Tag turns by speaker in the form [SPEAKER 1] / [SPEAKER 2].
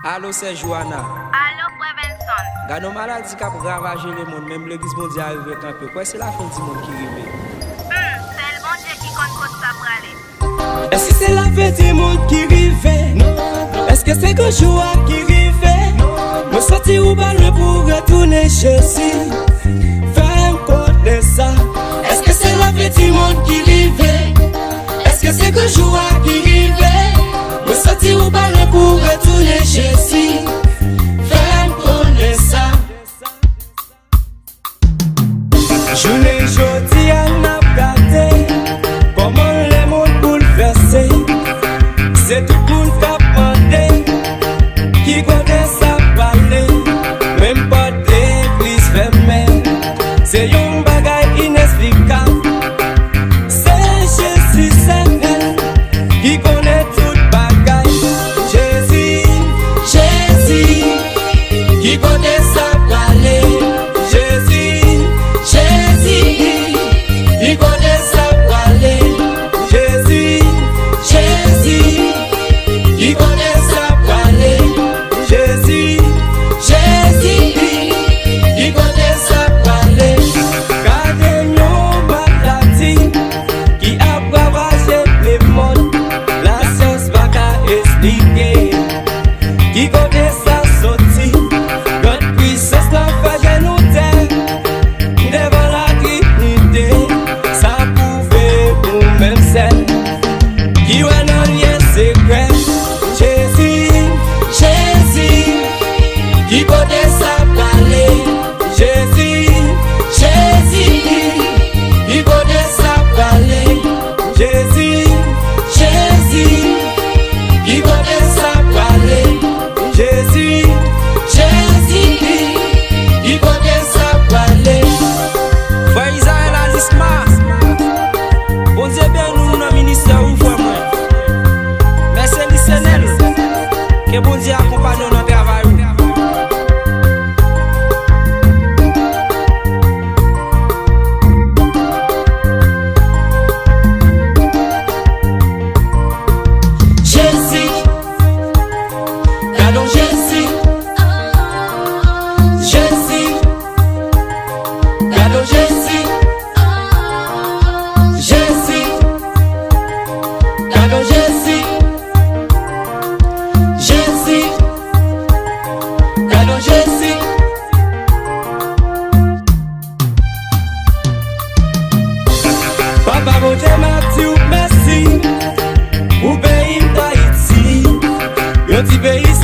[SPEAKER 1] Allô, c'est Joanna.
[SPEAKER 2] Allô, Prevenson.
[SPEAKER 1] Gars, nos maladies qui ont ravagé le monde, même l'église mondiale arrive un peu. Quoi, c'est la fin du monde qui arrive?
[SPEAKER 2] C'est le bon Dieu qui compte ça pour aller.
[SPEAKER 3] Est-ce que c'est la fin du monde qui arrive? Non. Est-ce que c'est que joie qui arrive? Non. Me sortir ou balle pour retourner chez si. Fais encore de ça. Est-ce que c'est la fin du monde qui arrive? Est-ce que c'est que joie qui arrive? Me sortir ou balle pour retourner chez si. Fais encore de ça. Je l'ai jodi à n'a gâté. Comment les mondes bouleversés. C'est tout le monde qui a demandé. Qui connaît ça parler. Même pas d'église fermée. C'est un bagage inexplicable. C'est Jésus c'est qui connaît tout bagage. Jésus, Jésus qui connaît ça parler. Jésus, Jésus qui connaît ça parler. Jésus, Jésus qui connaît ça parler. Jésus, Jésus qui connaît ça parler. Gardez-nous maladie qui a ravagé le monde. La science va qu'à expliquer. Qui connaît ça sorti. Notre puissance la fait nous taire. Devant la dignité, ça pouvait pour même celle qui va dans rien secret. Jésus, Jésus qui connaît ça parler. Jésus, Jésus qui connaît ça parler. Jésus, Jésus qui connaît ça parler. Jésus, Jésus qui connaît ça parler.
[SPEAKER 1] Frère Isaël Alisma. Bon Dieu, bien nous, dans le ministère, ou frère moi. Merci, Lissennel. Que bon Dieu accompagne notre travail.
[SPEAKER 3] Jésus, gardons Jésus. Jésus, gardons Jésus. Jésus, gardons Jésus. Jésus, gardons Jésus. Papa, mon Dieu m'a dit merci. Ou pays d'Haïti, un petit pays